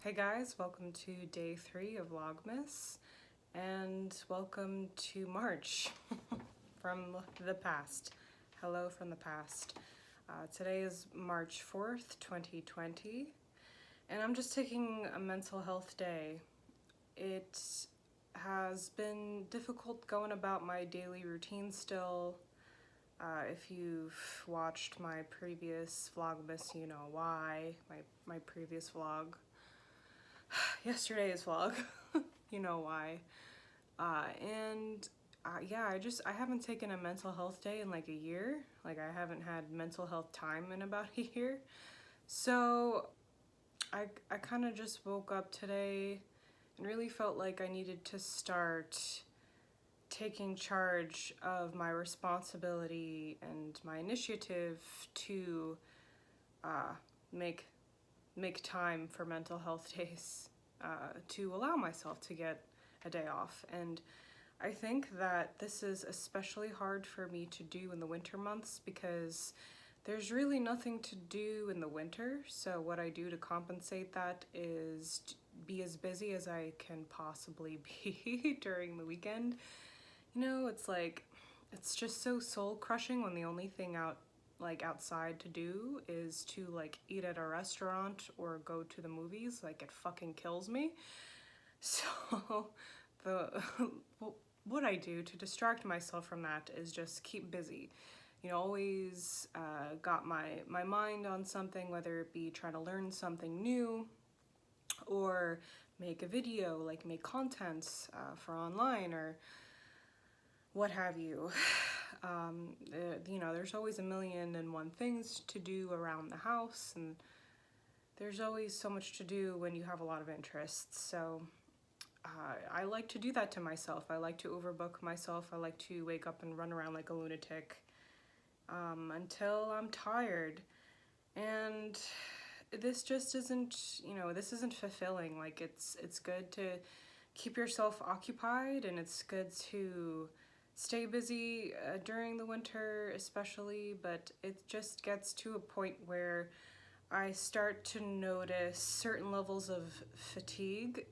Hey guys, welcome to day 3 of Vlogmas, and welcome to March from the past. Hello from the past. Today is March 4th, 2020, and I'm just taking a mental health day. It has been difficult going about my daily routine still. If you've watched my previous Vlogmas, you know why, my previous vlog. Yesterday's vlog, you know why. Yeah, I haven't taken a mental health day in like a year. Like I haven't had mental health time in about a year. So I kind of just woke up today and really felt like I needed to start taking charge of my responsibility and my initiative to make time for mental health days, to allow myself to get a day off. And I think that this is especially hard for me to do in the winter months because there's really nothing to do in the winter. So what I do to compensate that is be as busy as I can possibly be during the weekend. You know, it's just so soul crushing when the only thing outside to do is to like eat at a restaurant or go to the movies. Like it fucking kills me. So what I do to distract myself from that is just keep busy. You know, always got my mind on something, whether it be trying to learn something new or make a video, like make content for online or what have you. You know, there's always a million and one things to do around the house, and there's always so much to do when you have a lot of interests. So I like to do that to myself. I like to overbook myself. I like to wake up and run around like a lunatic until I'm tired. And this just isn't, you know, this isn't fulfilling. Like it's good to keep yourself occupied, and it's good to stay busy during the winter especially, but it just gets to a point where I start to notice certain levels of fatigue,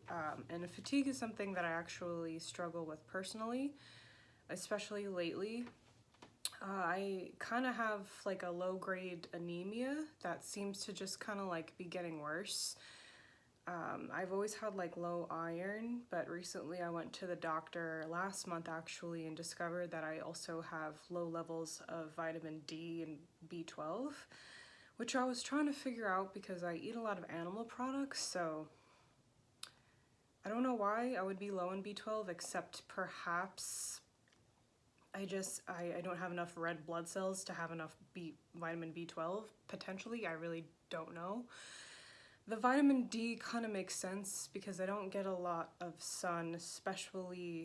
and fatigue is something that I actually struggle with personally, especially lately. I kind of have like a low-grade anemia that seems to just kind of like be getting worse. I've always had like low iron, but recently I went to the doctor last month actually and discovered that I also have low levels of vitamin D and B12, which I was trying to figure out because I eat a lot of animal products. So I don't know why I would be low in B12, except perhaps I don't have enough red blood cells to have enough vitamin B12, potentially. I really don't know. The vitamin D kind of makes sense because I don't get a lot of sun, especially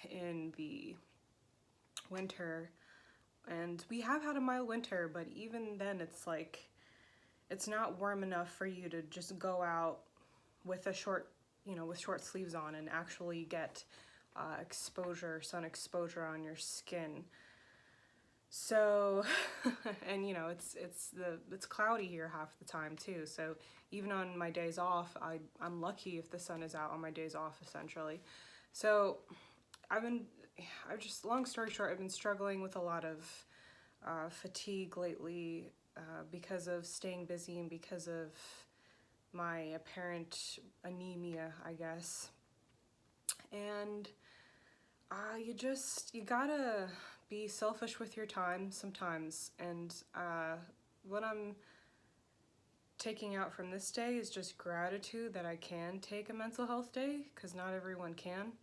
in the winter. And we have had a mild winter, but even then it's like, it's not warm enough for you to just go out with a short, you know, with short sleeves on and actually get sun exposure on your skin. So, and you know, it's cloudy here half the time too. So even on my days off, I'm lucky if the sun is out on my days off essentially. So long story short, I've been struggling with a lot of fatigue lately because of staying busy and because of my apparent anemia, I guess. And you gotta be selfish with your time sometimes. And what I'm taking out from this day is just gratitude that I can take a mental health day, because not everyone can.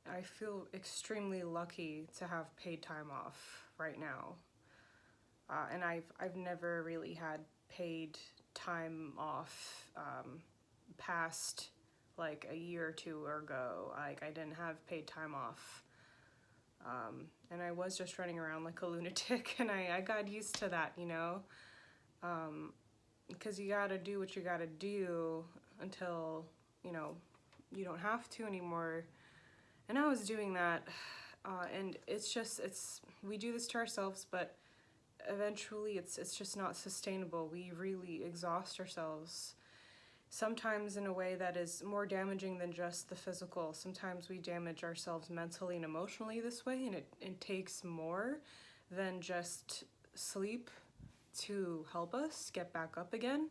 I feel extremely lucky to have paid time off right now. And I've never really had paid time off past like a year or two ago. Like I didn't have paid time off. And I was just running around like a lunatic, and I got used to that, you know, because you gotta do what you gotta do until, you know, you don't have to anymore. And I was doing that, and we do this to ourselves, but eventually it's just not sustainable. We really exhaust ourselves. sometimes in a way that is more damaging than just the physical. Sometimes we damage ourselves mentally and emotionally this way, and it takes more than just sleep to help us get back up again.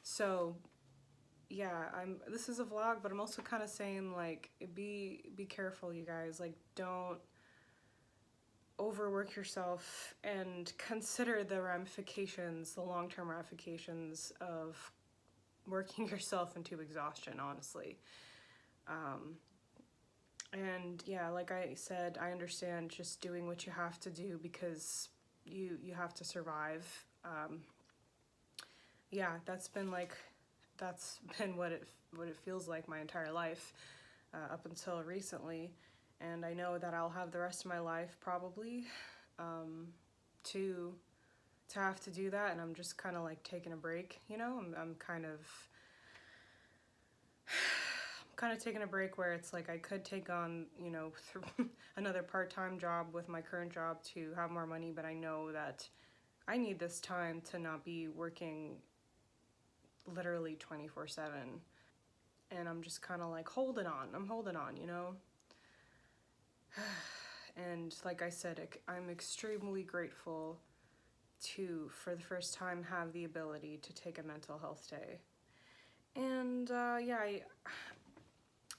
So yeah, this is a vlog, but I'm also kind of saying, like, be careful, you guys. Like, don't overwork yourself, and consider the ramifications, the long-term ramifications of working yourself into exhaustion, honestly. And yeah, like I said, I understand just doing what you have to do because you have to survive. Yeah, that's been what it feels like my entire life, up until recently, and I know that I'll have the rest of my life probably to have to do that, and I'm just kind of like taking a break, you know. I'm kind of taking a break where it's like I could take on, you know, another part-time job with my current job to have more money, but I know that I need this time to not be working literally 24/7. And I'm just kind of like holding on. I'm holding on, you know? And like I said, I'm extremely grateful to, for the first time, have the ability to take a mental health day. And yeah,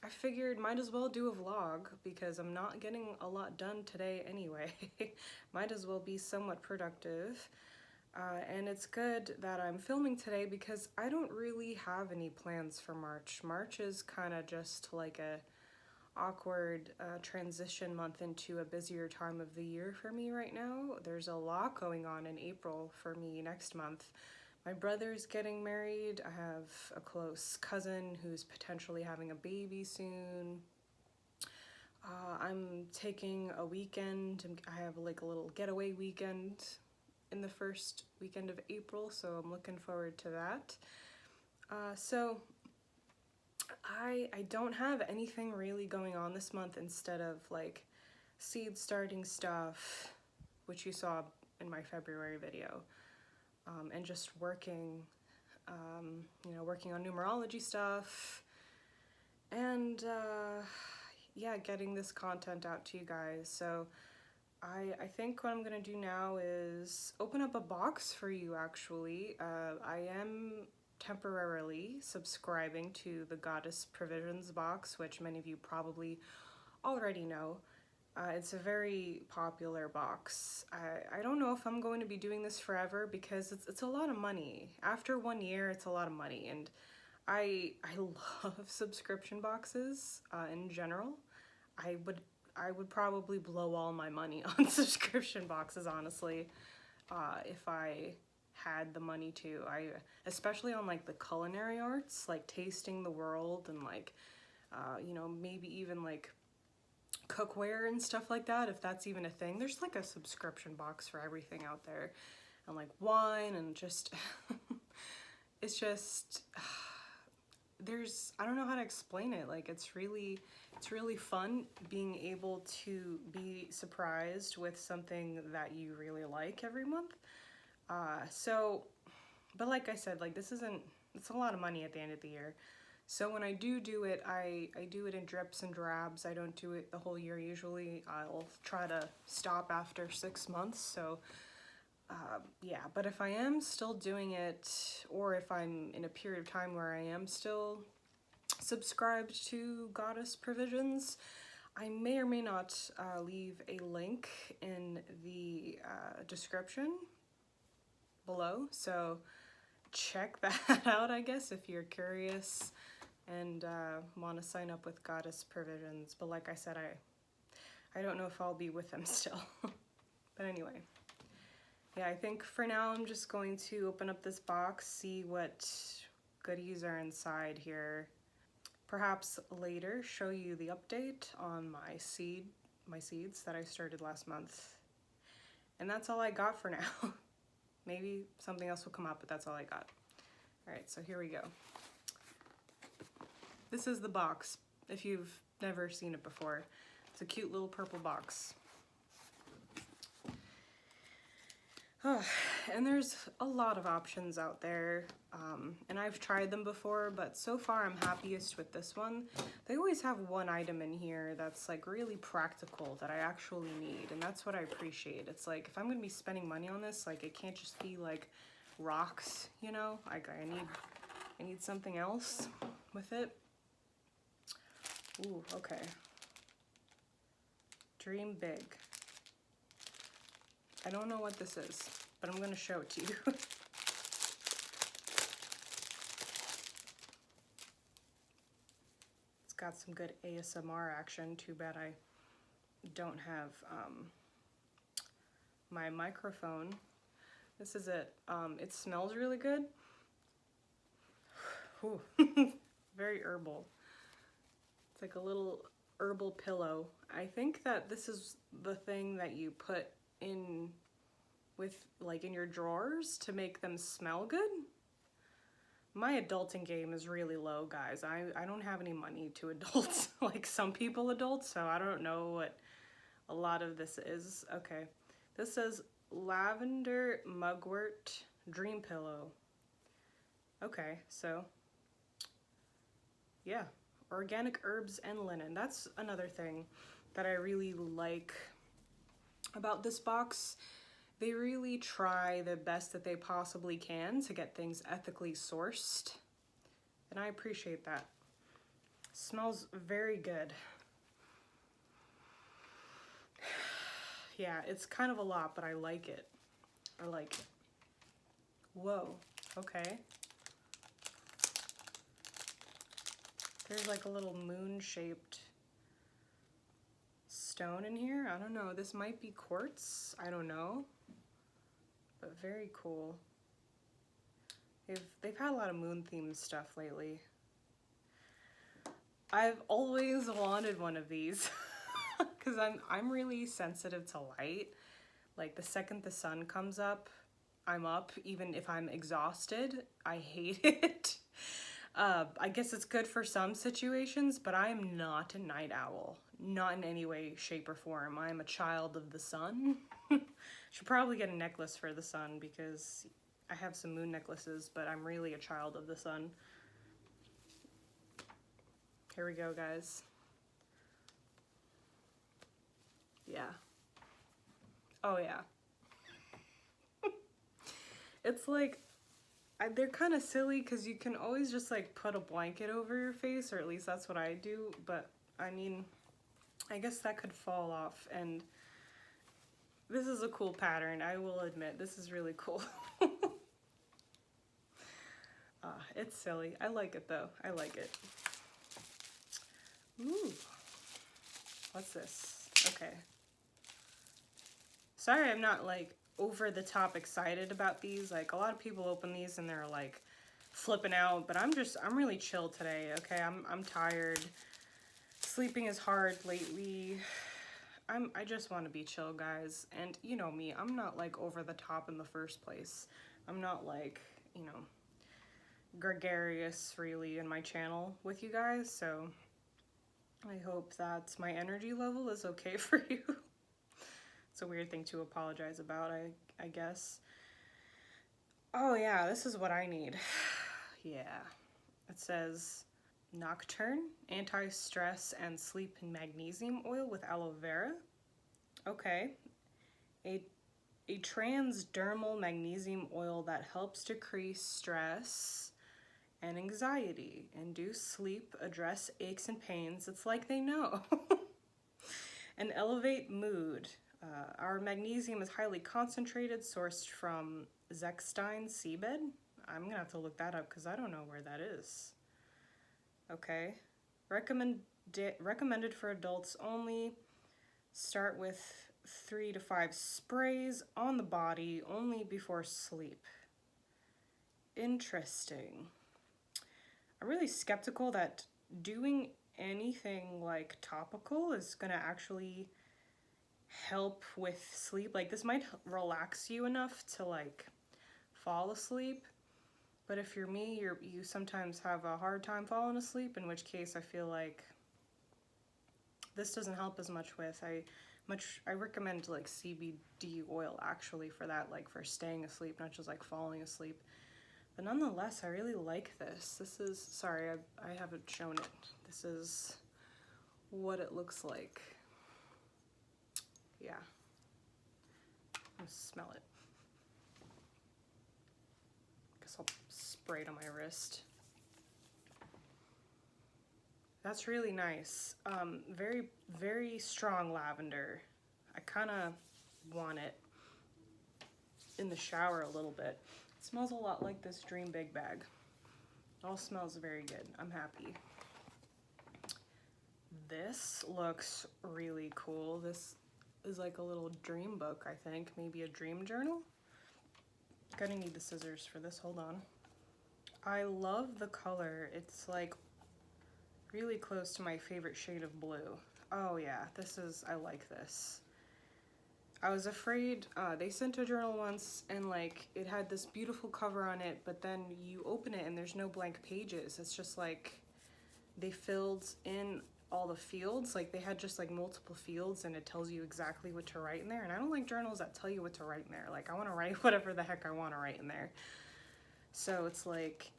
I figured might as well do a vlog because I'm not getting a lot done today anyway. Might as well be somewhat productive. And it's good that I'm filming today because I don't really have any plans for March. March is kind of just like a awkward transition month into a busier time of the year for me right now. There's a lot going on in April for me next month. My brother's getting married. I have a close cousin who's potentially having a baby soon. I'm taking a weekend. I have like a little getaway weekend in the first weekend of April, so I'm looking forward to that. So I don't have anything really going on this month instead of like seed starting stuff, which you saw in my February video, and just working, you know, working on numerology stuff, and yeah, getting this content out to you guys. So I think what I'm gonna do now is open up a box for you, actually. I am temporarily subscribing to the Goddess Provisions box, which many of you probably already know. It's a very popular box. I don't know if I'm going to be doing this forever because it's a lot of money. After 1 year, it's a lot of money, and I love subscription boxes in general. I would probably blow all my money on subscription boxes, honestly, if I had the money to. Especially on like the culinary arts, like tasting the world, and like, you know, maybe even like cookware and stuff like that, if that's even a thing. There's like a subscription box for everything out there, and like wine, and just it's just I don't know how to explain it. Like, it's really fun being able to be surprised with something that you really like every month. But like I said, like, it's a lot of money at the end of the year. So when I do it, I do it in drips and drabs. I don't do it the whole year usually. I'll try to stop after 6 months. So yeah, but if I am still doing it, or if I'm in a period of time where I am still subscribed to Goddess Provisions, I may or may not leave a link in the description below, so check that out, I guess, if you're curious and want to sign up with Goddess Provisions. But like I said, I don't know if I'll be with them still. But anyway, yeah, I think for now I'm just going to open up this box, see what goodies are inside here. Perhaps later show you the update on my seeds that I started last month. And that's all I got for now. Maybe something else will come up, but that's all I got. All right, so here we go. This is the box, if you've never seen it before. It's a cute little purple box. And there's a lot of options out there, and I've tried them before, but so far I'm happiest with this one. They always have one item in here that's like really practical that I actually need, and that's what I appreciate. It's like, if I'm gonna be spending money on this, like, it can't just be like rocks, you know? Like, I need something else with it. Ooh, okay. Dream big. I don't know what this is, but I'm gonna show it to you. It's got some good ASMR action. Too bad I don't have my microphone. This is it. It smells really good. Ooh. Very herbal. It's like a little herbal pillow. I think that this is the thing that you put in with, like, in your drawers to make them smell good. My adulting game is really low, guys. I don't have any money to adults like some people adults, so I don't know what a lot of this is. Okay, this says lavender mugwort dream pillow. Okay, so yeah, organic herbs and linen. That's another thing that I really like about this box. They really try the best that they possibly can to get things ethically sourced, and I appreciate that. Smells very good. Yeah, it's kind of a lot, but I like it. I like it. Whoa, okay. There's like a little moon-shaped stone in here. I don't know, this might be quartz, I don't know. But very cool. They've had a lot of moon-themed stuff lately. I've always wanted one of these because I'm really sensitive to light. Like, the second the sun comes up, I'm up, even if I'm exhausted. I hate it. I guess it's good for some situations, but I am not a night owl. Not in any way, shape, or form. I am a child of the sun. Should probably get a necklace for the sun because I have some moon necklaces, but I'm really a child of the sun. Here we go, guys. Yeah. Oh, yeah. It's like, they're kind of silly because you can always just like put a blanket over your face, or at least that's what I do, but I mean, I guess that could fall off, and this is a cool pattern, I will admit. This is really cool. It's silly. I like it though. I like it. Ooh. What's this? Okay. Sorry I'm not like over the top excited about these. Like, a lot of people open these and they're like flipping out, but I'm really chill today, okay? I'm tired. Sleeping is hard lately. I just want to be chill, guys. And you know me, I'm not like over the top in the first place. I'm not like, you know, gregarious really in my channel with you guys, so I hope that my energy level is okay for you. It's a weird thing to apologize about, I guess. Oh yeah, this is what I need. Yeah. It says Nocturne, anti-stress and sleep magnesium oil with aloe vera. Okay. A transdermal magnesium oil that helps decrease stress and anxiety, induce sleep, address aches and pains. It's like they know. And elevate mood. Our magnesium is highly concentrated, sourced from Zechstein seabed. I'm gonna have to look that up because I don't know where that is. Okay. Recommended for adults only. Start with 3 to 5 sprays on the body only before sleep. Interesting. I'm really skeptical that doing anything like topical is gonna actually help with sleep. Like, this might relax you enough to like fall asleep, but if you're me, you sometimes have a hard time falling asleep, in which case I feel like this doesn't help as much with. I recommend like CBD oil actually for that, like for staying asleep, not just like falling asleep. But nonetheless, I really like this. This is, sorry, I haven't shown it. This is what it looks like. Yeah. Let's smell it. Guess I'll spray it on my wrist. That's really nice. Very, very strong lavender. I kind of want it in the shower a little bit. It smells a lot like this Dream Big Bag. It all smells very good. I'm happy. This looks really cool. This is like a little dream book, I think. Maybe a dream journal. Gonna need the scissors for this. Hold on. I love the color. It's like really close to my favorite shade of blue. Oh yeah, I like this. I was afraid, they sent a journal once and like it had this beautiful cover on it, but then you open it and there's no blank pages. It's just like they filled in all the fields. Like they had just like multiple fields and it tells you exactly what to write in there. And I don't like journals that tell you what to write in there. Like I want to write whatever the heck I want to write in there. So it's like,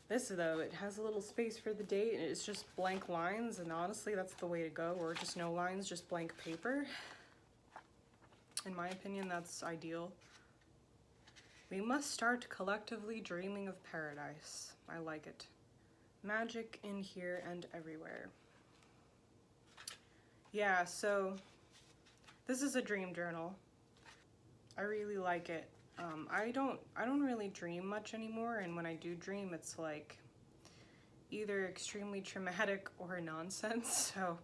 this though, it has a little space for the date and it's just blank lines, and honestly that's the way to go, or just no lines, just blank paper. In my opinion, that's ideal. We must start collectively dreaming of paradise. I like it. Magic in here and everywhere. Yeah, so this is a dream journal. I really like it. I don't really dream much anymore, and when I do dream, it's like either extremely traumatic or nonsense. So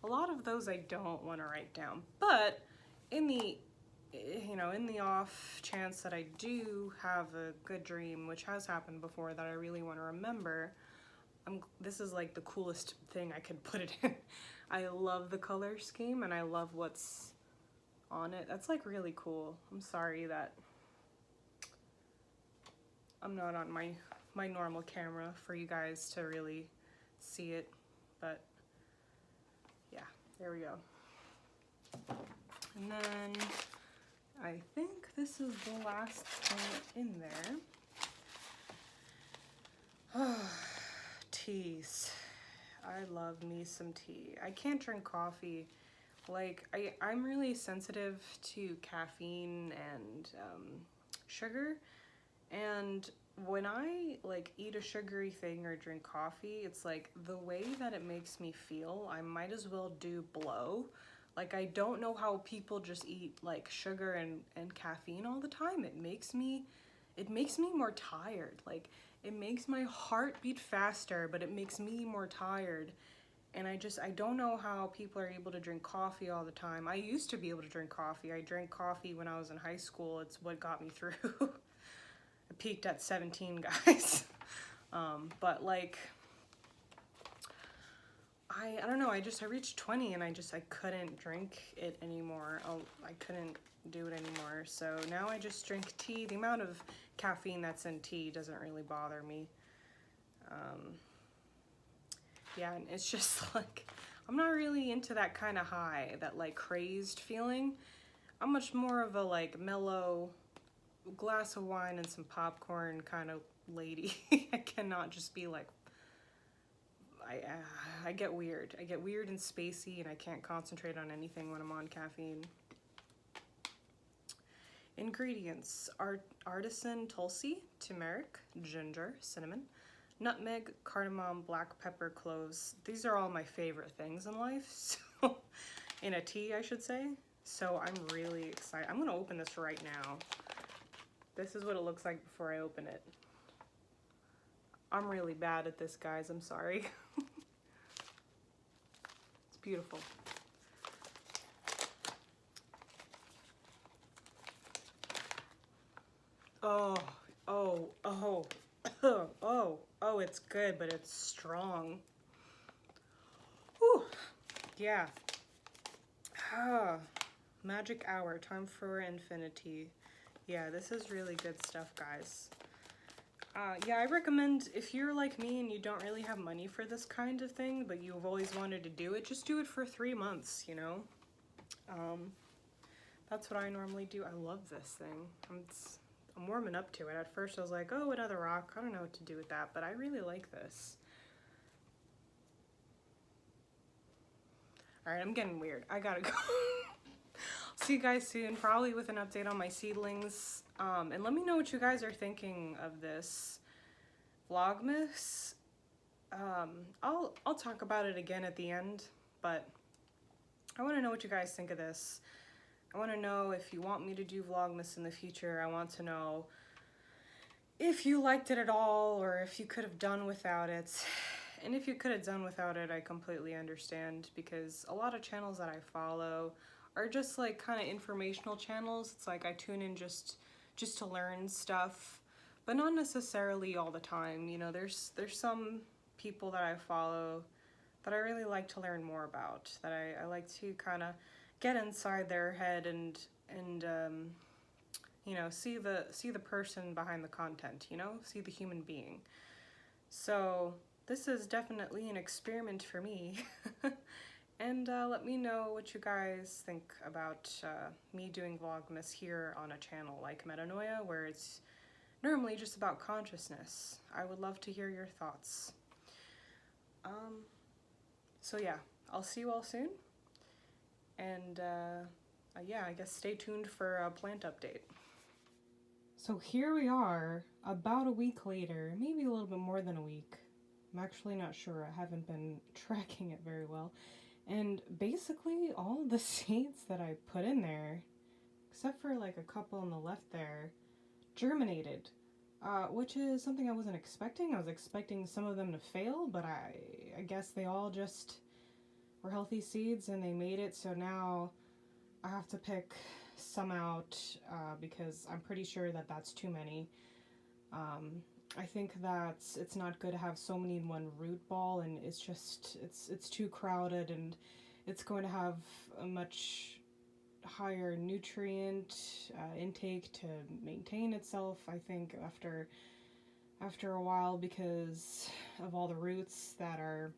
a lot of those I don't want to write down. But in the off chance that I do have a good dream, which has happened before, that I really want to remember, this is like the coolest thing I could put it in. I love the color scheme and I love what's on it. That's like really cool. I'm sorry that I'm not on my normal camera for you guys to really see it, but yeah, there we go. And then I think this is the last thing in there. Teas. I love me some tea. I can't drink coffee. Like, I'm really sensitive to caffeine and sugar. And when I like eat a sugary thing or drink coffee, it's like the way that it makes me feel, I might as well do blow. Like, I don't know how people just eat like sugar and caffeine all the time. It makes me more tired. Like, it makes my heart beat faster, but it makes me more tired. And I don't know how people are able to drink coffee all the time. I used to be able to drink coffee. I drank coffee when I was in high school. It's what got me through. I peaked at 17, guys. But like, I don't know, I reached 20 and I couldn't drink it anymore. I couldn't do it anymore. So now I just drink tea. The amount of caffeine that's in tea doesn't really bother me. Yeah, and it's just like, I'm not really into that kind of high, that like crazed feeling. I'm much more of a like mellow glass of wine and some popcorn kind of lady. I cannot just be like, I get weird. I get weird and spacey and I can't concentrate on anything when I'm on caffeine. Ingredients are artisan tulsi, turmeric, ginger, cinnamon, nutmeg, cardamom, black pepper, cloves. These are all my favorite things in life, so in a tea, I should say. So I'm really excited. I'm gonna open this right now. This is what it looks like before I open it. I'm really bad at this, guys. I'm sorry. It's beautiful. Oh, it's good, but it's strong. Whew. Yeah. Magic hour, time for infinity. Yeah, this is really good stuff, guys. Yeah, I recommend if you're like me and you don't really have money for this kind of thing, but you've always wanted to do it, just do it for 3 months, you know? That's what I normally do. I love this thing. I'm warming up to it. At first I was like, oh, another rock. I don't know what to do with that, but I really like this. All right, I'm getting weird. I gotta go. See you guys soon, probably with an update on my seedlings. And let me know what you guys are thinking of this Vlogmas. I'll talk about it again at the end, but I want to know what you guys think of this. I want to know if you want me to do Vlogmas in the future. I want to know if you liked it at all, or if you could have done without it. And if you could have done without it, I completely understand, because a lot of channels that I follow are just like kind of informational channels. It's like I tune in just to learn stuff, but not necessarily all the time. You know, there's some people that I follow that I really like to learn more about, that I like to kind of get inside their head and you know, see the person behind the content, you know, see the human being. So this is definitely an experiment for me. And let me know what you guys think about me doing Vlogmas here on a channel like Metanoia, where it's normally just about consciousness. I would love to hear your thoughts. So yeah, I'll see you all soon. And yeah, I guess stay tuned for a plant update. So here we are, about a week later, maybe a little bit more than a week. I'm actually not sure. I haven't been tracking it very well. And basically all of the seeds that I put in there, except for like a couple on the left there, germinated, which is something I wasn't expecting. I was expecting some of them to fail, but I guess they all just were healthy seeds and they made it. So now I have to pick some out because I'm pretty sure that that's too many. I think that it's not good to have so many in one root ball, and it's just it's too crowded, and it's going to have a much higher nutrient intake to maintain itself, I think, after a while, because of all the roots that are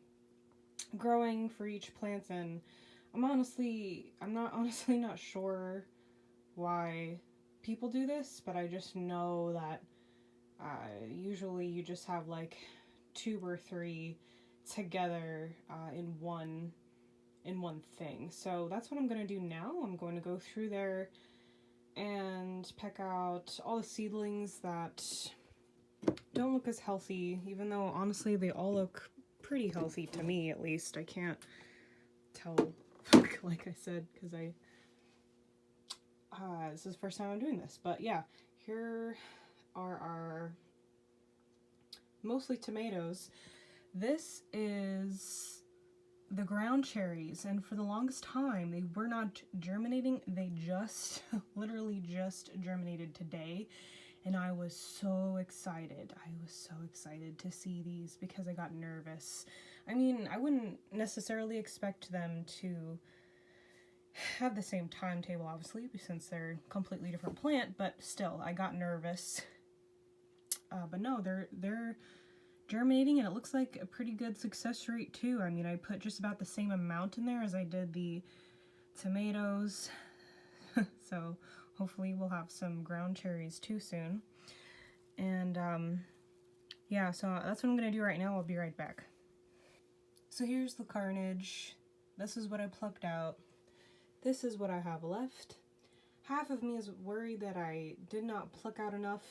growing for each plant. And I'm honestly not sure why people do this, but I just know that usually you just have like 2 or 3 together in one thing. So that's what I'm going to do now. I'm going to go through there and pick out all the seedlings that don't look as healthy, even though honestly they all look pretty healthy to me, at least. I can't tell, like I said, because this is the first time I'm doing this. But yeah, here are our mostly tomatoes. This is the ground cherries, and for the longest time they were not germinating. They just literally just germinated today, and I was so excited. I was so excited to see these because I got nervous. I mean, I wouldn't necessarily expect them to have the same timetable, obviously, since they're a completely different plant, but still, I got nervous. But no, they're germinating, and it looks like a pretty good success rate too. I mean, I put just about the same amount in there as I did the tomatoes. So hopefully we'll have some ground cherries too soon. And yeah, so that's what I'm gonna do right now. I'll be right back. So here's the carnage. This is what I plucked out. This is what I have left. Half of me is worried that I did not pluck out enough,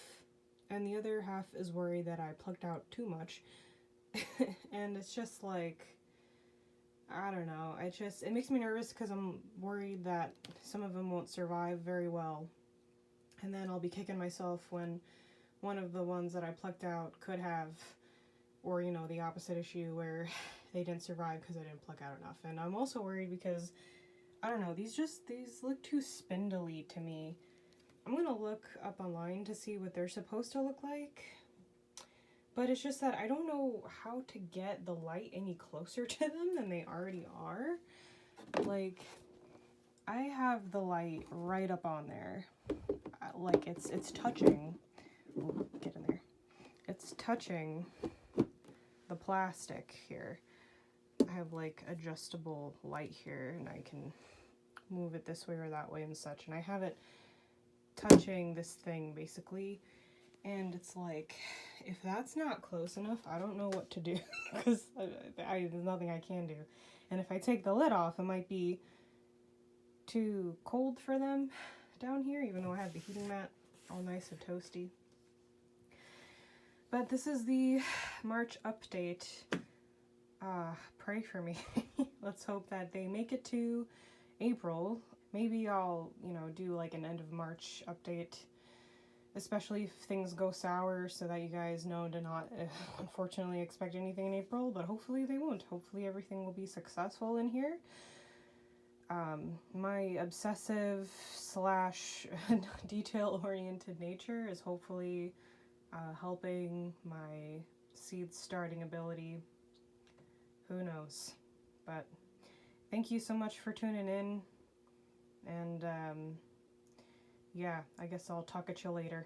and the other half is worried that I plucked out too much. And it's just like, I don't know, it makes me nervous because I'm worried that some of them won't survive very well. And then I'll be kicking myself when one of the ones that I plucked out could have, or you know, the opposite issue where they didn't survive because I didn't pluck out enough. And I'm also worried because, I don't know, these look too spindly to me. I'm gonna look up online to see what they're supposed to look like, but it's just that I don't know how to get the light any closer to them than they already are. Like, I have the light right up on there, like it's touching. Ooh, get in there. it's touching the plastic here. I have like adjustable light here and I can move it this way or that way and such, and I have it touching this thing basically, and it's like, if that's not close enough, I don't know what to do because there's nothing I can do. And if I take the lid off, it might be too cold for them down here, even though I have the heating mat all nice and toasty. But this is the March update. Pray for me. Let's hope that they make it to April. Maybe I'll, do like an end of March update, especially if things go sour, so that you guys know to not, unfortunately, expect anything in April, but hopefully they won't. Hopefully everything will be successful in here. My obsessive / detail-oriented nature is hopefully helping my seed starting ability. Who knows? But thank you so much for tuning in. And yeah, I guess I'll talk at you later.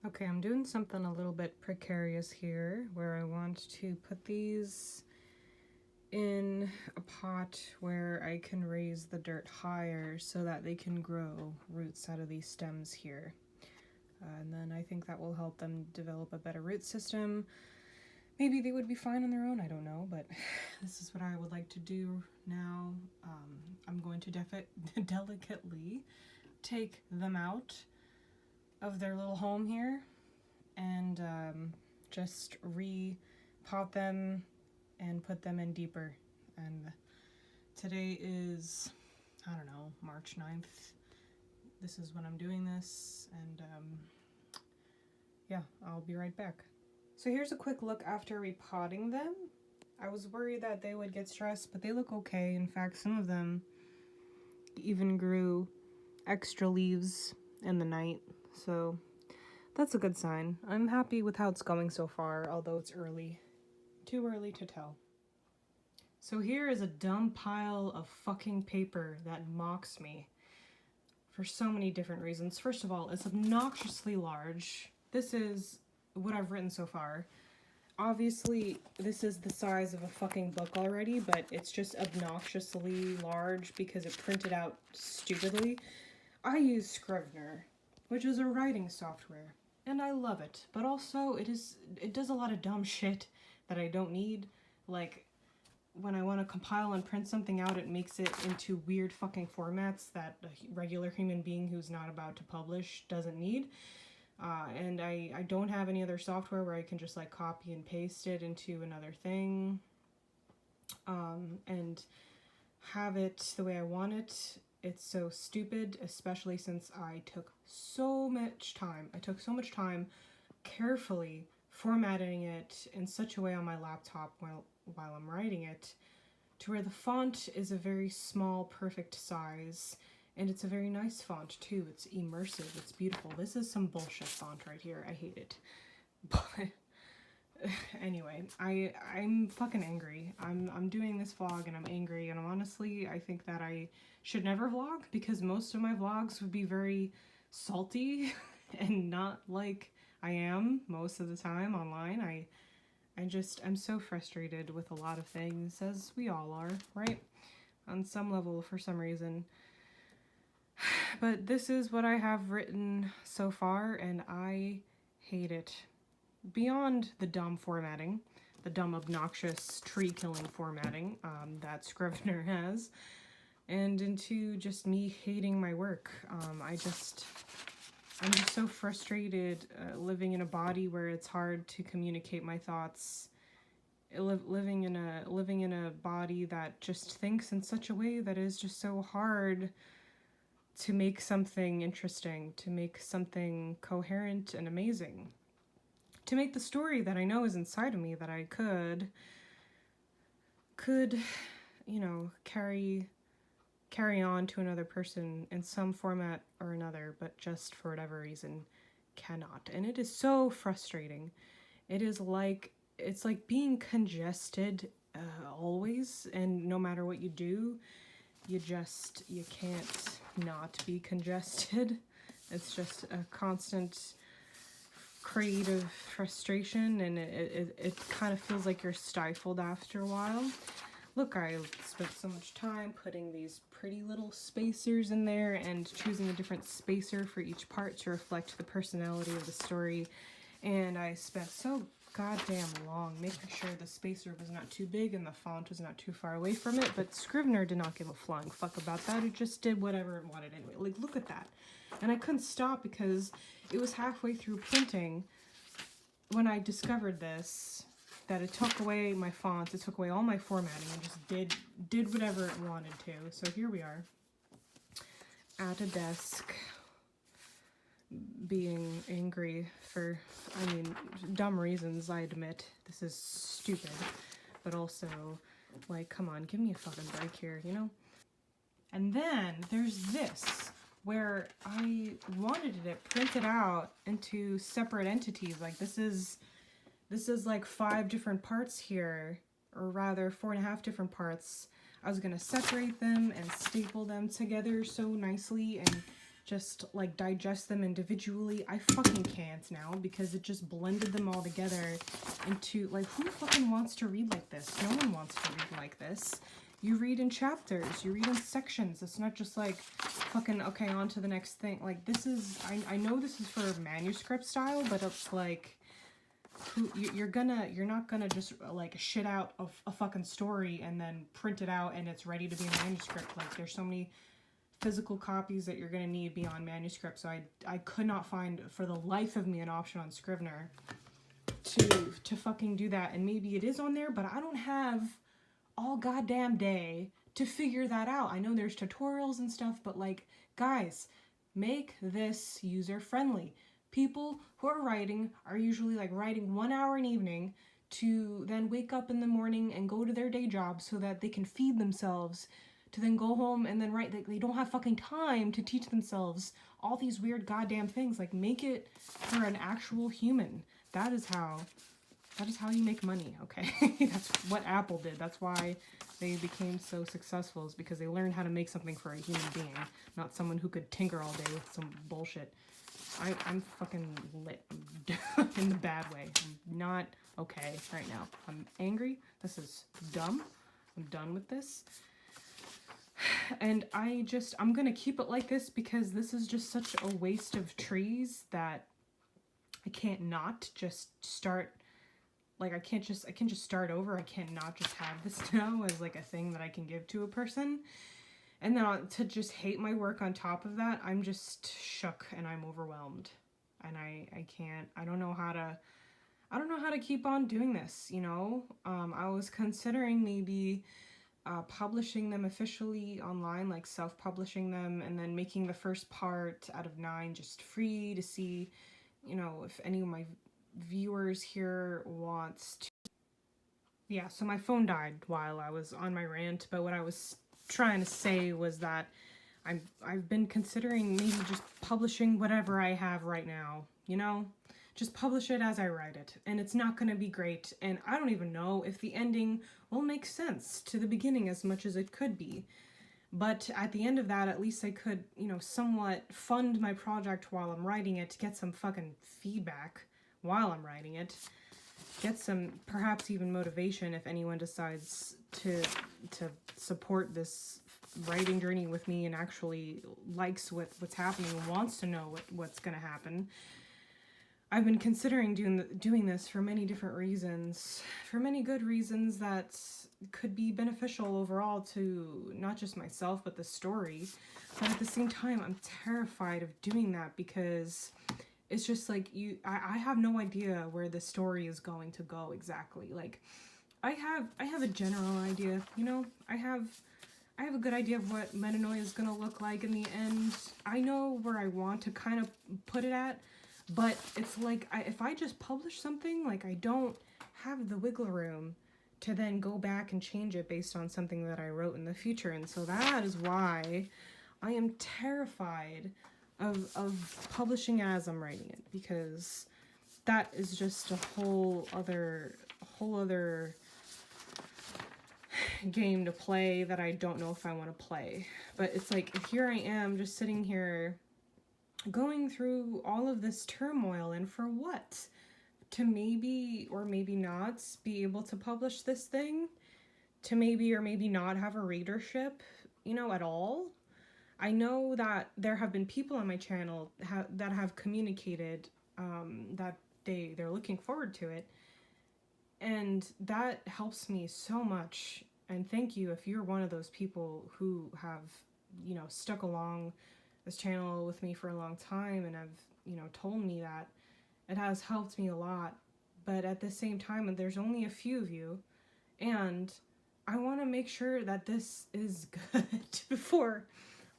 Okay, I'm doing something a little bit precarious here, where I want to put these in a pot where I can raise the dirt higher so that they can grow roots out of these stems here. And then I think that will help them develop a better root system. Maybe they would be fine on their own, I don't know, but this is what I would like to do now. I'm going to delicately take them out of their little home here and just repot them and put them in deeper. And today is, I don't know, March 9th. This is when I'm doing this, and yeah, I'll be right back. So here's a quick look after repotting them. I was worried that they would get stressed, but they look okay. In fact, some of them even grew extra leaves in the night, so that's a good sign. I'm happy with how it's going so far, although it's early. Too early to tell. So here is a dumb pile of fucking paper that mocks me for so many different reasons. First of all, it's obnoxiously large. This is what I've written so far. Obviously, this is the size of a fucking book already, but it's just obnoxiously large because it printed out stupidly. I use Scrivener, which is a writing software, and I love it, but also it does a lot of dumb shit that I don't need. Like, when I want to compile and print something out, it makes it into weird fucking formats that a regular human being who's not about to publish doesn't need. And I don't have any other software where I can just like copy and paste it into another thing and have it the way I want it. It's so stupid, especially since I took so much time. I took so much time carefully formatting it in such a way on my laptop while I'm writing it to where the font is a very small, perfect size. And it's a very nice font, too. It's immersive. It's beautiful. This is some bullshit font right here. I hate it. But anyway, I'm fucking angry. I'm doing this vlog and I'm angry. And honestly, I think that I should never vlog because most of my vlogs would be very salty and not like I am most of the time online. I'm so frustrated with a lot of things, as we all are, right? On some level, for some reason. But this is what I have written so far, and I hate it. Beyond the dumb formatting, the dumb, obnoxious, tree-killing formatting that Scrivener has, and into just me hating my work. I'm just so frustrated living in a body where it's hard to communicate my thoughts. Living in a body that just thinks in such a way that is just so hard to make something interesting, to make something coherent and amazing, to make the story that I know is inside of me that I could, you know, carry on to another person in some format or another, but just for whatever reason cannot. And it is so frustrating. It's like being congested always, and no matter what you do, you can't not be congested. It's just a constant creative frustration, and it kind of feels like you're stifled after a while. Look, I spent so much time putting these pretty little spacers in there and choosing a different spacer for each part to reflect the personality of the story, and I spent so goddamn long making sure the spacer was not too big and the font was not too far away from it, but Scrivener did not give a flying fuck about that. It just did whatever it wanted anyway. Like, look at that. And I couldn't stop because it was halfway through printing when I discovered this, that it took away my fonts, it took away all my formatting, and just did whatever it wanted to. So here we are at a desk being angry for, I mean, dumb reasons, I admit. This is stupid, but also, like, come on, give me a fucking break here, you know? And then there's this, where I wanted it printed out into separate entities. Like, this is like 5 different parts here, or rather 4.5 different parts. I was gonna separate them and staple them together so nicely and just like digest them individually. I fucking can't now because it just blended them all together into like, who fucking wants to read like this? No one wants to read like this. You read in chapters, you read in sections. It's not just like fucking, okay, on to the next thing. Like, this is, I know this is for manuscript style, but it's like, you're not gonna just like shit out a fucking story and then print it out and it's ready to be a manuscript. Like, there's so many physical copies that you're gonna need beyond manuscript. So I could not find for the life of me an option on Scrivener to fucking do that. And maybe it is on there, but I don't have all goddamn day to figure that out. I know there's tutorials and stuff, but like, guys, make this user friendly. People who are writing are usually like writing 1 hour an evening to then wake up in the morning and go to their day job so that they can feed themselves, to then go home and then write. They don't have fucking time to teach themselves all these weird goddamn things. Like, make it for an actual human. That is how you make money, okay? That's what Apple did. That's why they became so successful, is because they learned how to make something for a human being, not someone who could tinker all day with some bullshit. I'm fucking lit in the bad way. I'm not okay right now. I'm angry. This is dumb. I'm done with this. And I'm gonna keep it like this because this is just such a waste of trees that I can't not just start. Like, I can't just start over. I can't not just have this now as like a thing that I can give to a person. And then to just hate my work on top of that, I'm just shook and I'm overwhelmed. And I don't know how to keep on doing this, you know? I was considering maybe publishing them officially online, like self-publishing them, and then making the first part out of 9 just free to see, you know, if any of my viewers here wants to. Yeah, so my phone died while I was on my rant, but what I was trying to say was that I've been considering maybe just publishing whatever I have right now, you know? Just publish it as I write it, and it's not going to be great, and I don't even know if the ending will make sense to the beginning as much as it could be. But at the end of that, at least I could, you know, somewhat fund my project while I'm writing it, get some fucking feedback while I'm writing it, get some perhaps even motivation if anyone decides to support this writing journey with me and actually likes what's happening and wants to know what's going to happen. I've been considering doing this for many different reasons, for many good reasons that could be beneficial overall to not just myself but the story. But at the same time, I'm terrified of doing that because it's just like I have no idea where the story is going to go exactly. Like, I have a general idea, you know. I have a good idea of what Metanoia is gonna look like in the end. I know where I want to kind of put it at, but it's like if I just publish something, like, I don't have the wiggle room to then go back and change it based on something that I wrote in the future. And so that is why I am terrified of publishing as I'm writing it, because that is just a whole other game to play that I don't know if I want to play. But it's like, here I am just sitting here going through all of this turmoil, and for what? To maybe or maybe not be able to publish this thing, to maybe or maybe not have a readership, you know, at all. I know that there have been people on my channel that have communicated that they're looking forward to it, and that helps me so much. And thank you if you're one of those people who have, you know, stuck along this channel with me for a long time and have, you know, told me that. It has helped me a lot. But at the same time, there's only a few of you, and I want to make sure that this is good before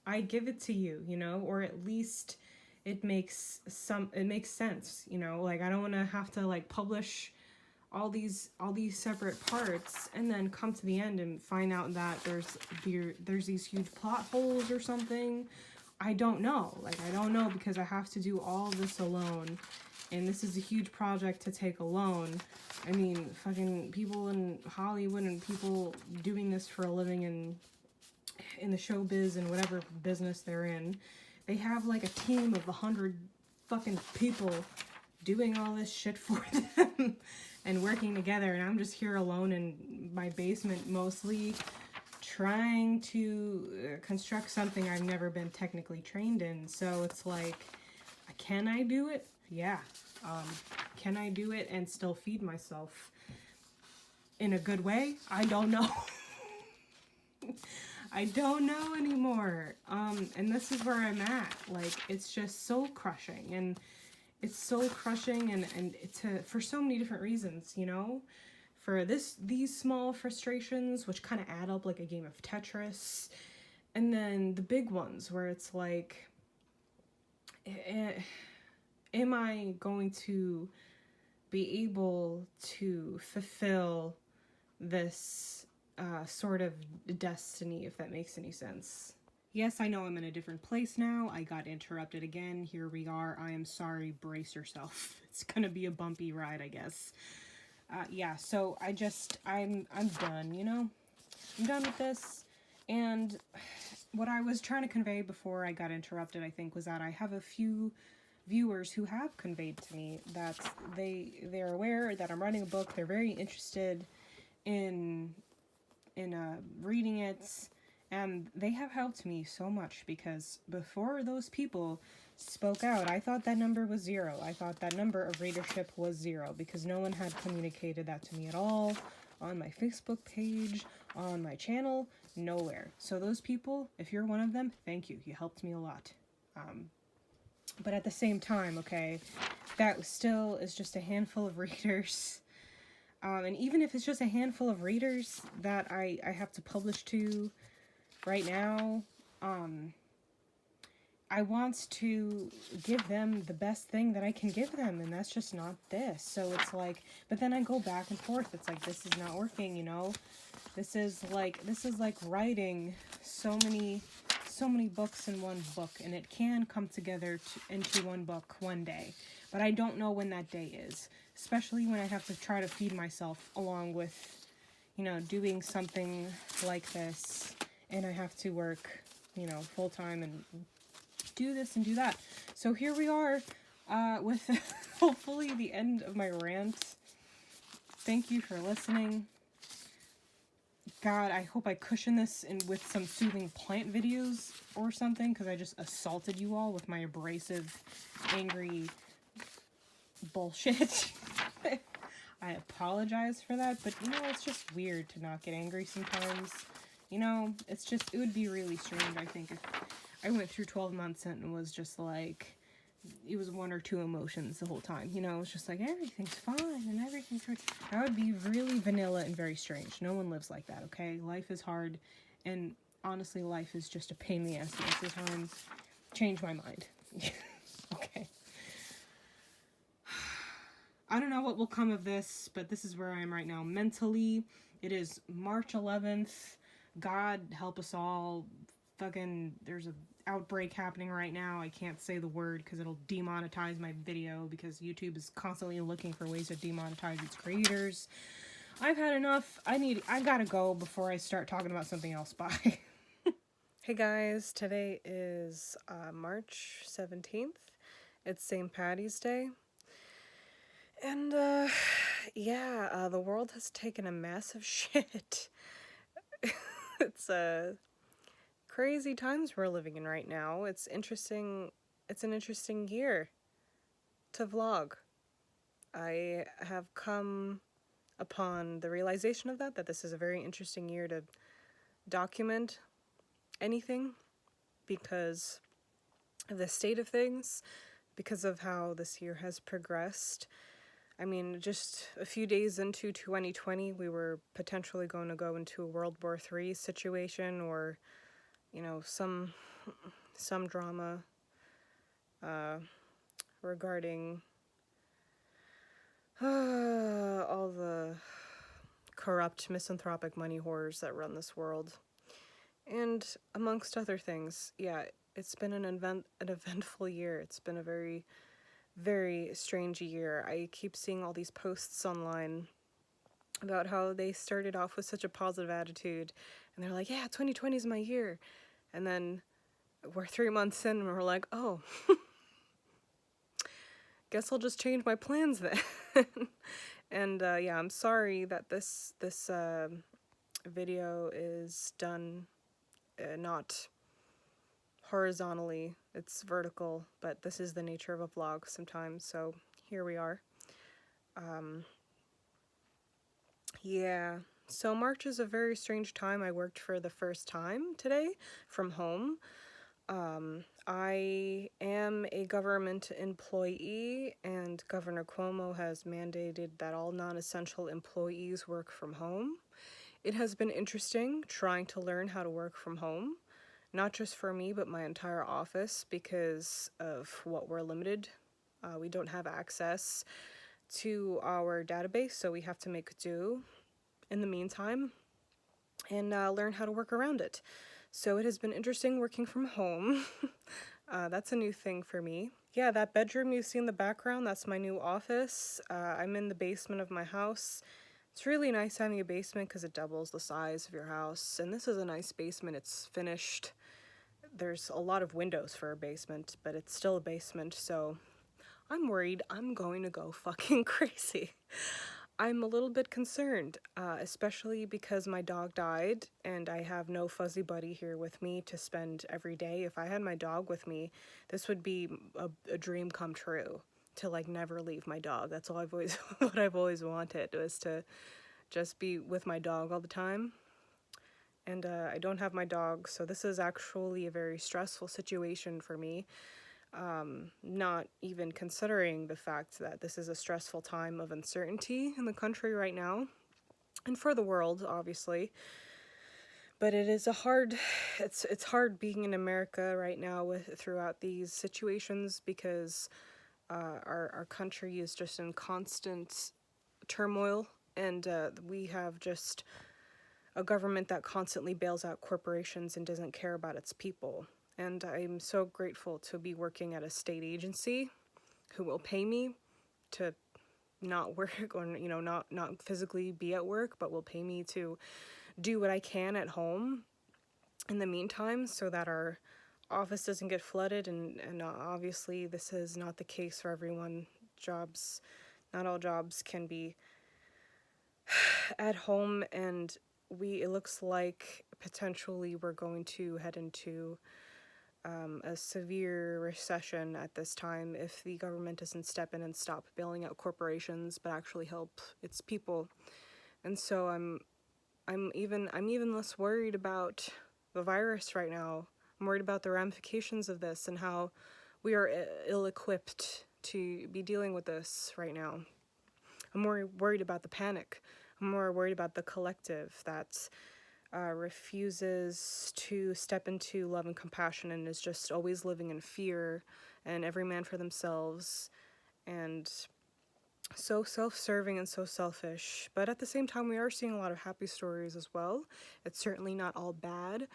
I give it to you, you know, or at least it makes sense, you know. Like, I don't want to have to like publish all these separate parts and then come to the end and find out that there's these huge plot holes or something. I don't know. Like, I don't know, because I have to do all this alone, and this is a huge project to take alone. I mean, fucking people in Hollywood and people doing this for a living in the showbiz and whatever business they're in, they have like a team of 100 fucking people doing all this shit for them and working together, and I'm just here alone in my basement mostly trying to construct something I've never been technically trained in. So it's like, can I do it? Yeah. Can I do it and still feed myself in a good way? I don't know. I don't know anymore. And this is where I'm at. Like, it's just so crushing, and it's so crushing, and it's for so many different reasons, you know? For these small frustrations, which kind of add up like a game of Tetris, and then the big ones where it's like, am I going to be able to fulfill this sort of destiny, if that makes any sense? Yes, I know I'm in a different place now. I got interrupted again. Here we are. I am sorry. Brace yourself. It's gonna be a bumpy ride, I guess. Yeah, so I'm done, you know? I'm done with this. And what I was trying to convey before I got interrupted, I think, was that I have a few viewers who have conveyed to me that they're aware that I'm writing a book. They're very interested in reading it, and they have helped me so much, because before those people spoke out, I thought that number was 0. I thought that number of readership was 0, because no one had communicated that to me at all, on my Facebook page, on my channel, nowhere. So those people, if you're one of them, thank you. You helped me a lot. But at the same time, okay, that still is just a handful of readers. And even if it's just a handful of readers that I have to publish to right now, I want to give them the best thing that I can give them, and that's just not this. So it's like, but then I go back and forth. It's like, this is not working, you know? This is like writing so many books in one book, and it can come together into one book one day. But I don't know when that day is, especially when I have to try to feed myself along with, you know, doing something like this, and I have to work, you know, full time and do this and do that. So here we are with hopefully the end of my rant. Thank you for listening. God, I hope I cushion this in with some soothing plant videos or something, because I just assaulted you all with my abrasive, angry bullshit. I apologize for that, but you know, it's just weird to not get angry sometimes. You know, it's just, it would be really strange, I think, if I went through 12 months and was just like, it was 1 or 2 emotions the whole time. You know, it's just like, everything's fine and everything's great. That would be really vanilla and very strange. No one lives like that, okay? Life is hard, and honestly, life is just a pain in the ass most of the time. Change my mind. Okay. I don't know what will come of this, but this is where I am right now mentally. It is March 11th. God help us all. Fucking, there's a outbreak happening right now. I can't say the word because it'll demonetize my video, because YouTube is constantly looking for ways to demonetize its creators. I've had enough. I gotta go before I start talking about something else. Bye. Hey guys, today is March 17th. It's St. Patty's Day. And yeah, the world has taken a massive shit. It's crazy times we're living in right now. It's interesting. It's an interesting year to vlog. I have come upon the realization of that this is a very interesting year to document anything, because of the state of things, because of how this year has progressed. I mean, just a few days into 2020, we were potentially going to go into a World War III situation, or, you know, some drama regarding all the corrupt, misanthropic money whores that run this world. And amongst other things, yeah, it's been an eventful year. It's been a very, very strange year. I keep seeing all these posts online about how they started off with such a positive attitude, and they're like, yeah, 2020 is my year. And then we're 3 months in and we're like, oh, guess I'll just change my plans then. And yeah, I'm sorry that this video is done not horizontally, it's vertical, but this is the nature of a vlog sometimes, so here we are. Yeah, so March is a very strange time. I worked for the first time today from home. I am a government employee, and Governor Cuomo has mandated that all non-essential employees work from home. It has been interesting trying to learn how to work from home, not just for me, but my entire office, because of what we're limited. We don't have access to our database, so we have to make do in the meantime and learn how to work around it. So it has been interesting working from home. That's a new thing for me. Yeah, that bedroom you see in the background, that's my new office. I'm in the basement of my house. It's really nice having a basement because it doubles the size of your house. And this is a nice basement. It's finished. There's a lot of windows for a basement, but it's still a basement, so I'm worried I'm going to go fucking crazy. I'm a little bit concerned, especially because my dog died and I have no fuzzy buddy here with me to spend every day. If I had my dog with me, this would be a dream come true, to like never leave my dog. That's all I've always what I've always wanted, was to just be with my dog all the time. And I don't have my dog, so this is actually a very stressful situation for me. Not even considering the fact that this is a stressful time of uncertainty in the country right now, and for the world, obviously. But it is it's hard being in America right now throughout these situations, because our country is just in constant turmoil, and we have just a government that constantly bails out corporations and doesn't care about its people. And I'm so grateful to be working at a state agency who will pay me to not work, or not physically be at work, but will pay me to do what I can at home in the meantime, so that our office doesn't get flooded. And obviously this is not the case for everyone. Not all jobs can be at home, and it looks like potentially we're going to head into a severe recession at this time if the government doesn't step in and stop bailing out corporations, but actually help its people. And so I'm even less worried about the virus right now. I'm worried about the ramifications of this and how we are ill-equipped to be dealing with this right now. I'm more worried about the panic. I'm more worried about the collective that refuses to step into love and compassion and is just always living in fear and every man for themselves, and so self-serving and so selfish. But at the same time, we are seeing a lot of happy stories as well. It's certainly not all bad.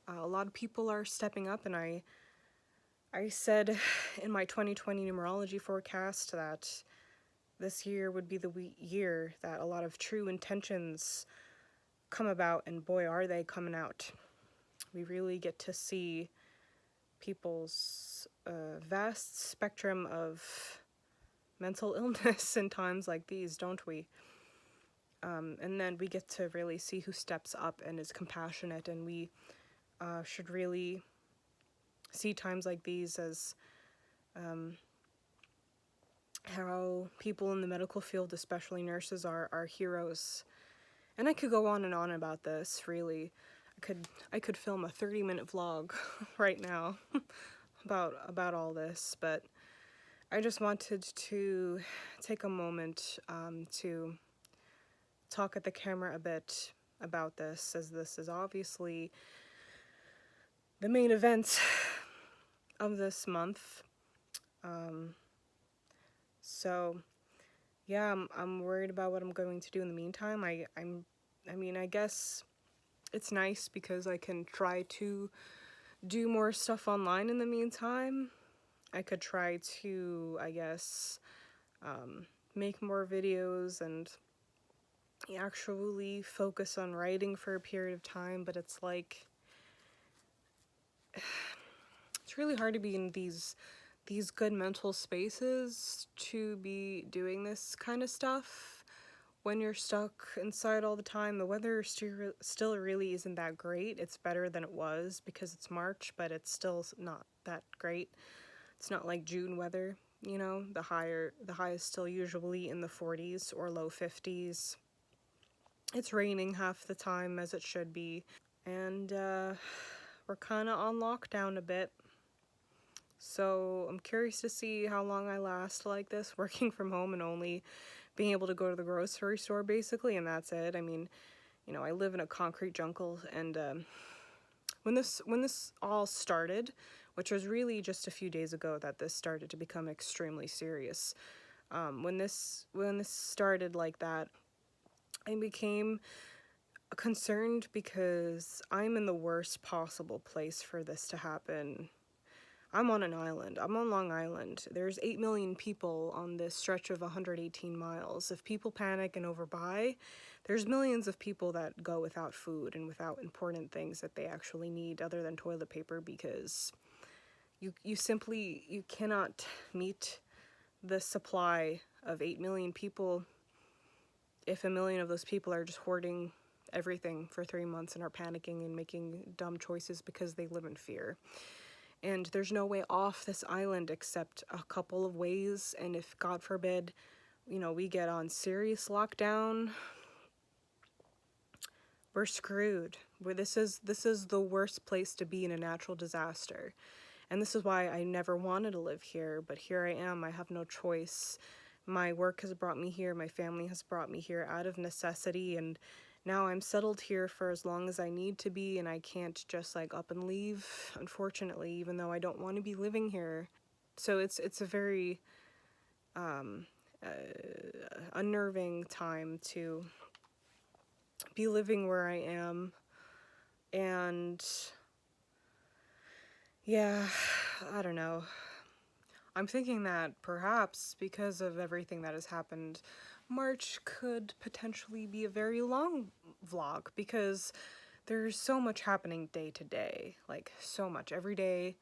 A lot of people are stepping up, and I said in my 2020 numerology forecast that this year would be the year that a lot of true intentions come about, and boy, are they coming out. We really get to see people's vast spectrum of mental illness in times like these, don't we? And then we get to really see who steps up and is compassionate, and we should really see times like these as how people in the medical field, especially nurses, are heroes. And I could go on and on about this, really. I could film a 30-minute vlog right now about all this, but I just wanted to take a moment to talk at the camera a bit about this, as this is obviously the main event of this month. So yeah, I'm worried about what I'm going to do in the meantime. I mean, I guess it's nice because I can try to do more stuff online in the meantime. I could try to, I guess, make more videos and actually focus on writing for a period of time, but it's like, it's really hard to be in these good mental spaces to be doing this kind of stuff when you're stuck inside all the time. The weather still really isn't that great. It's better than it was because it's March, but it's still not that great. It's not like June weather, you know. The high is still usually in the 40s or low 50s. It's raining half the time, as it should be, and we're kind of on lockdown a bit. So I'm curious to see how long I last like this, working from home and only being able to go to the grocery store basically, and that's it. I mean, you know, I live in a concrete jungle, and when this all started, which was really just a few days ago that this started to become extremely serious. When this started like that, I became concerned because I'm in the worst possible place for this to happen. I'm on an island. I'm on Long Island. There's 8 million people on this stretch of 118 miles. If people panic and overbuy, there's millions of people that go without food and without important things that they actually need other than toilet paper, because you simply cannot meet the supply of 8 million people if a million of those people are just hoarding everything for 3 months and are panicking and making dumb choices because they live in fear. And there's no way off this island except a couple of ways, and if, God forbid, you know, we get on serious lockdown, we're screwed. This is the worst place to be in a natural disaster. And this is why I never wanted to live here, but here I am. I have no choice. My work has brought me here, my family has brought me here out of necessity, and now I'm settled here for as long as I need to be, and I can't just like up and leave, unfortunately, even though I don't want to be living here. So it's a very unnerving time to be living where I am. And yeah, I don't know. I'm thinking that perhaps because of everything that has happened, March could potentially be a very long vlog, because there's so much happening day to day, like so much. Every day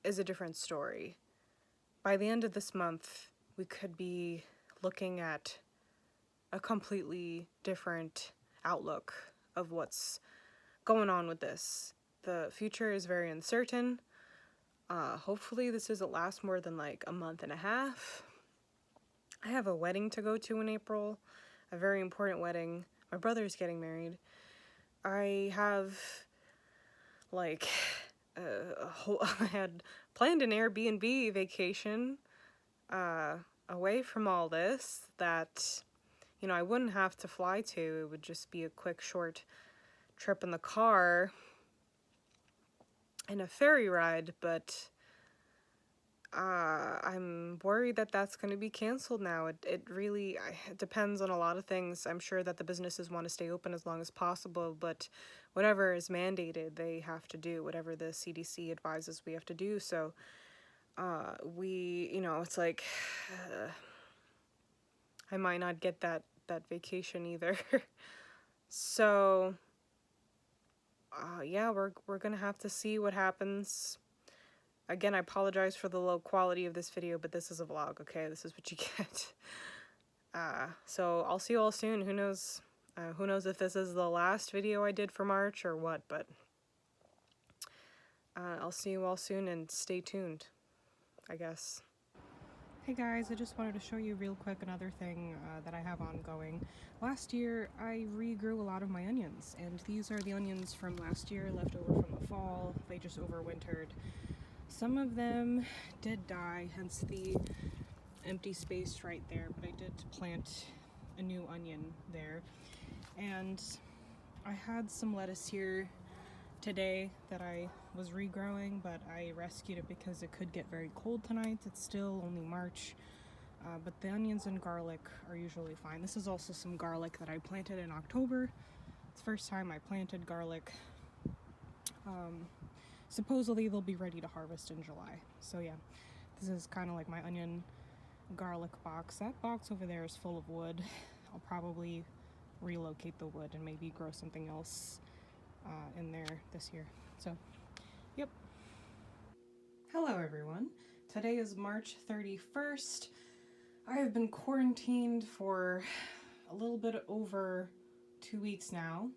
is a different story. By the end of this month, we could be looking at a completely different outlook of what's going on with this. The future is very uncertain. Hopefully this doesn't last more than like a month and a half. I have a wedding to go to in April, a very important wedding. My brother's getting married. I have like I had planned an Airbnb vacation away from all this that, you know, I wouldn't have to fly to. It would just be a quick short trip in the car and a ferry ride, but I'm worried that that's going to be canceled now. It really it depends on a lot of things. I'm sure that the businesses want to stay open as long as possible, but whatever is mandated, they have to do. Whatever the CDC advises, we have to do. So, you know, it's like, I might not get that vacation either. So, yeah, we're gonna have to see what happens. Again, I apologize for the low quality of this video, but this is a vlog, okay? This is what you get. So I'll see you all soon. Who knows if this is the last video I did for March or what, but I'll see you all soon, and stay tuned, I guess. Hey guys, I just wanted to show you real quick another thing that I have ongoing. Last year, I regrew a lot of my onions, and these are the onions from last year, left over from the fall. They just overwintered. Some of them did die, hence the empty space right there, but I did plant a new onion there. And I had some lettuce here today that I was regrowing, but I rescued it because it could get very cold tonight. It's still only March, but the onions and garlic are usually fine. This is also some garlic that I planted in October. It's the first time I planted garlic. Supposedly they'll be ready to harvest in July. So yeah, this is kind of like my onion garlic box. That box over there is full of wood. I'll probably relocate the wood and maybe grow something else in there this year. So, yep. Hello everyone. Today is March 31st. I have been quarantined for a little bit over 2 weeks now.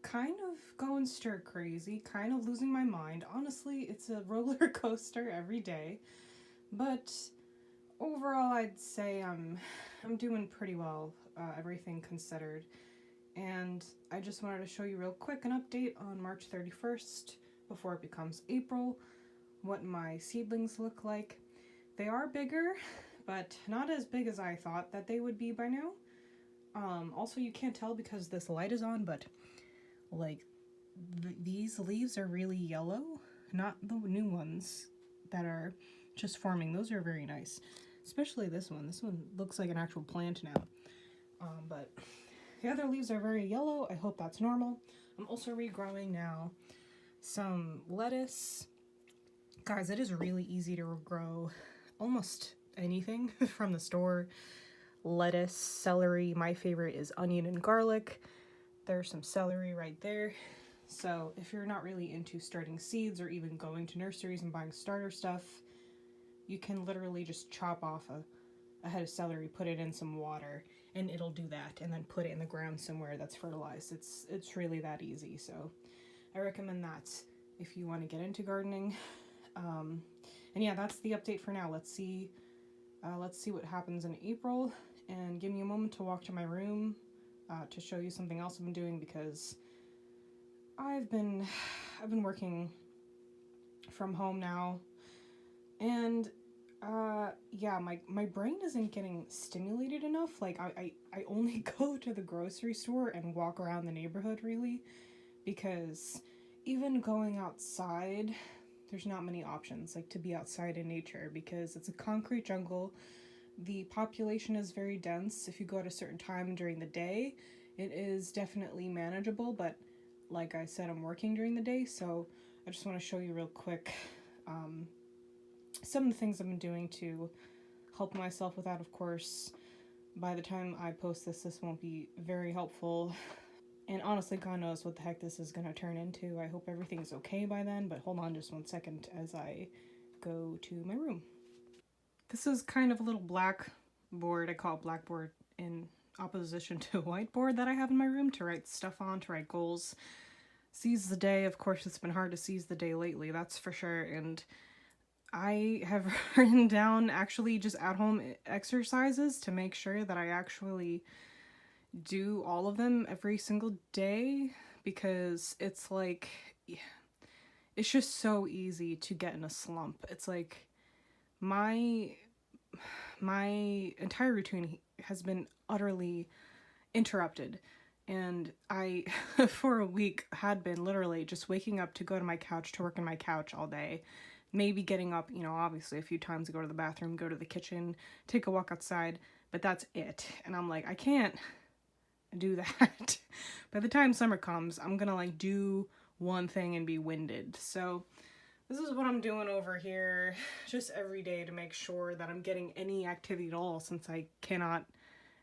Kind of going stir crazy, kind of losing my mind. Honestly, it's a roller coaster every day. But overall, I'd say I'm doing pretty well, everything considered. And I just wanted to show you real quick an update on March 31st before it becomes April. What my seedlings look like. They are bigger, but not as big as I thought that they would be by now. Also, you can't tell because this light is on, but like these leaves are really yellow, not the new ones that are just forming. Those are very nice, especially this one. This one looks like an actual plant now. But the other leaves are very yellow. I hope that's normal. I'm also regrowing now some lettuce. Guys, it is really easy to grow almost anything from the store. Lettuce, celery, my favorite is onion and garlic. There's some celery right there. So if you're not really into starting seeds or even going to nurseries and buying starter stuff, you can literally just chop off a head of celery, put it in some water, and it'll do that, and then put it in the ground somewhere that's fertilized. It's really that easy. So I recommend that if you want to get into gardening. And yeah, that's the update for now. Let's see what happens in April, and give me a moment to walk to my room to show you something else I've been doing, because I've been working from home now, and yeah, my brain isn't getting stimulated enough. Like I only go to the grocery store and walk around the neighborhood really, because even going outside, there's not many options, like to be outside in nature, because it's a concrete jungle. The population is very dense. If you go at a certain time during the day, it is definitely manageable, but like I said, I'm working during the day, so I just want to show you real quick some of the things I've been doing to help myself with that. Of course, by the time I post this won't be very helpful. And honestly, God knows what the heck this is going to turn into. I hope everything's okay by then, but hold on just 1 second as I go to my room. This is kind of a little blackboard. I call it blackboard in opposition to a whiteboard that I have in my room to write stuff on, to write goals. Seize the day. Of course, it's been hard to seize the day lately, that's for sure. And I have written down actually just at-home exercises to make sure that I actually do all of them every single day, because it's like, it's just so easy to get in a slump. It's like my entire routine has been utterly interrupted, and I for a week had been literally just waking up to go to my couch, to work on my couch all day, maybe getting up, obviously a few times to go to the bathroom, go to the kitchen, take a walk outside, but that's it. And I'm like, I can't do that. By the time summer comes, I'm gonna like do one thing and be winded. So this is what I'm doing over here just every day to make sure that I'm getting any activity at all, since I cannot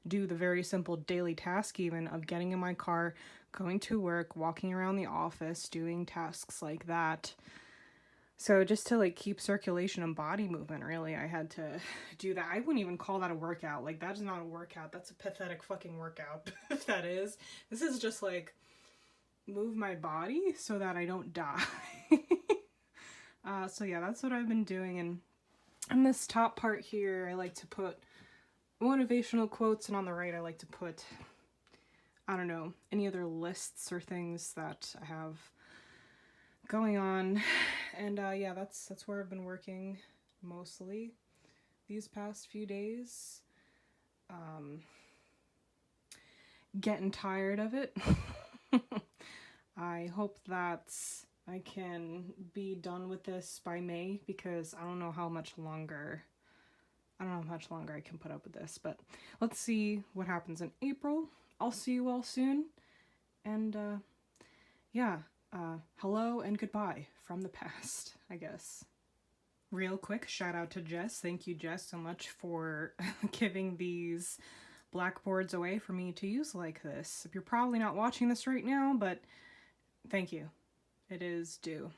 do the very simple daily task even of getting in my car, going to work, walking around the office, doing tasks like that. So just to like keep circulation and body movement, really, I had to do that. I wouldn't even call that a workout. Like, that is not a workout. That's a pathetic fucking workout, if that is. This is just like move my body so that I don't die. So yeah, that's what I've been doing. And in this top part here, I like to put motivational quotes, and on the right I like to put, I don't know, any other lists or things that I have going on. And yeah, that's where I've been working mostly these past few days. Getting tired of it. I hope that I can be done with this by May, because I don't know how much longer I can put up with this, but let's see what happens in April. I'll see you all soon, and yeah, hello and goodbye from the past, I guess. Real quick, shout out to Jess. Thank you, Jess, so much for giving these blackboards away for me to use like this. You're probably not watching this right now, but thank you. It is due.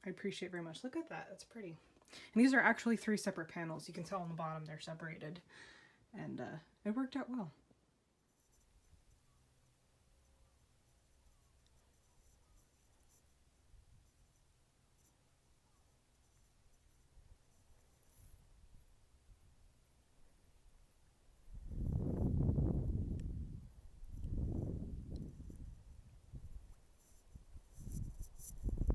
I appreciate very much. Look at that. That's pretty. And these are actually 3 separate panels. You can tell on the bottom they're separated. And it worked out well.